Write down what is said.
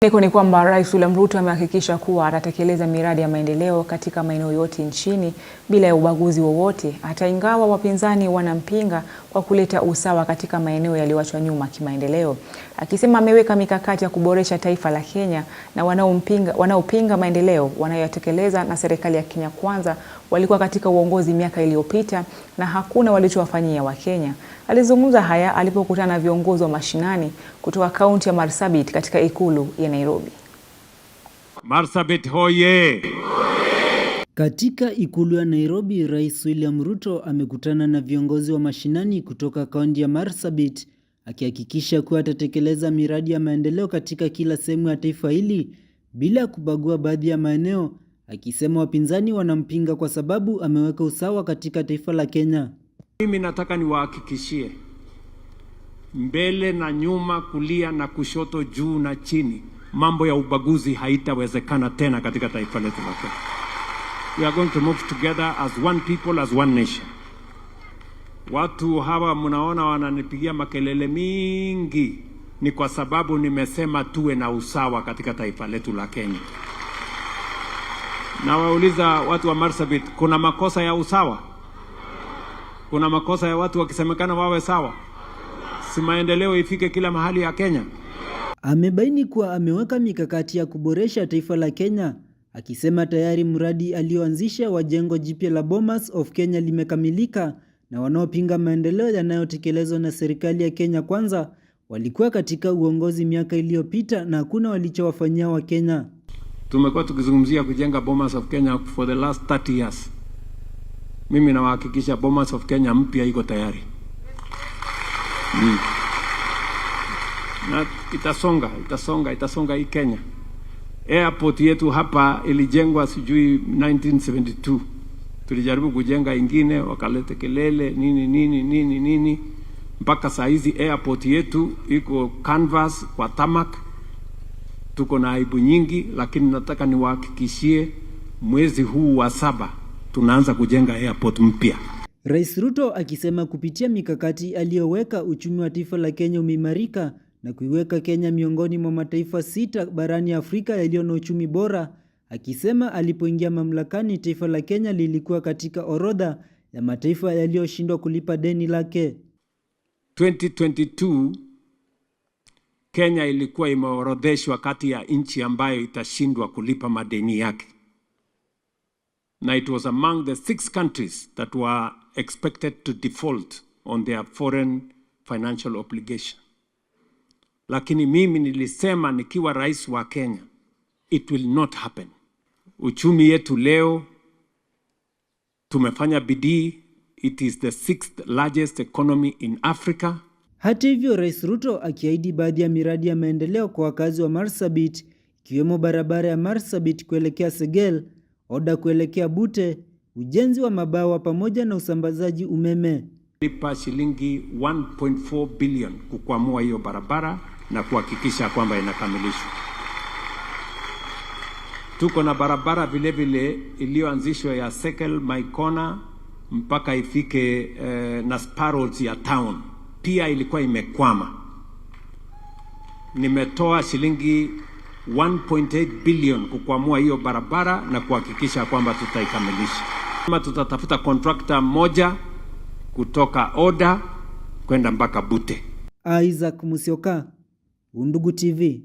Ni kwamba Rais William Ruto amehakikisha kuwa atatekeleza miradi ya maendeleo katika maeneo yote nchini bila ya ubaguzi wowote, hata ingawa wapinzani wanampinga kwa kuleta usawa katika maeneo yaliyoachwa nyuma kimaendeleo. Akisema ameweka mikakati ya kuboresha taifa la Kenya na wanaopinga maendeleo wanayotekeleza na serikali ya Kenya Kwanza walikuwa katika uongozi miaka iliyopita na hakuna walichowafanyia Wakenya. Alizungumza haya alipokutana na viongozi wa mashinani kutoka kaunti ya Marsabit katika ikulu ya Nairobi. Marsabit hoye! Katika ikulu ya Nairobi, Rais William Ruto amekutana na viongozi wa mashinani kutoka kaunti ya Marsabit akihakikisha kuwa atatekeleza miradi ya maendeleo katika kila sehemu ya taifa hili bila kubagua baadhi ya maeneo, akisema wapinzani wanampinga kwa sababu ameweka usawa katika taifa la Kenya. Mimi nataka niwahakikishie, mbele na nyuma, kulia na kushoto, juu na chini, mambo ya ubaguzi haitawezekana tena katika taifa letu la Kenya. We are going to move together as one people, as one nation. Watu hawa mnaona wananipigia makelele mingi, ni kwa sababu nimesema tuwe na usawa katika taifa letu la Kenya. Na wauliza watu wa Marsabit, kuna makosa ya usawa? Kuna makosa ya watu wakisemekana wawe sawa? Si maendeleo ifike kila mahali ya Kenya? Amebaini kuwa ameweka mikakati ya kuboresha taifa la Kenya, akisema tayari mradi alioanzisha wa jengo jipya la Bomas of Kenya limekamilika na wanaopinga maendeleo yanayotekelezwa na serikali ya Kenya Kwanza walikuwa katika uongozi miaka iliyopita na hakuna walichowafanyia Wakenya. Tumekuwa tukizungumzia kujenga Bomas of Kenya for the last 30 years. Mimi nawahakikisha Bomas of Kenya mpya iko tayari. Na itasonga hii Kenya. Airport yetu hapa ilijengwa sijui 1972. Tulijaribu kujenga ingine, wakalete kelele nini. Mpaka saa hizi airport yetu iko canvas kwa tarmac. Tuko na aibu nyingi, lakini nataka niwahakikishie mwezi huu wa 7 tunaanza kujenga airport mpya. Rais Ruto akisema kupitia mikakati aliyoweka, uchumi wa taifa la Kenya umeimarika na kuiweka Kenya miongoni mwa mataifa 6 barani Afrika yaliyo na uchumi bora, akisema alipoingia mamlakani taifa la Kenya lilikuwa katika orodha ya mataifa yaliyoshindwa kulipa deni lake. 2022 Kenya ilikuwa imeorodheshwa kati ya nchi ambayo itashindwa kulipa madeni yake. Na it was among the 6 countries that were expected to default on their foreign financial obligation. Lakini mimi nilisema nikiwa rais wa Kenya, it will not happen. Uchumi yetu leo tumefanya bidii. It is the 6th largest economy in Africa. Hata hivyo, Rais Ruto akiahidi baadhi ya miradi ya maendeleo kwa wakazi wa Marsabit, ikiwemo barabara ya Marsabit kuelekea Segel, oda kuelekea Bute, ujenzi wa mabawa pamoja na usambazaji umeme. Lipa shilingi 1.4 billion kukwamua hiyo barabara na kuhakikisha kwamba inakamilishwa. Tuko na barabara vile vile iliyoanzishwa ya Segel Maikona mpaka ifike na Sparrows ya town. Pia ilikuwa imekwama. Nimetoa shilingi 1.8 billion kukwamua hiyo barabara na kuhakikisha kwamba tutaikamilisha. Kama tutatafuta contractor moja kutoka Oda kwenda mpaka Bute. Isaac Musyoka, Undugu TV.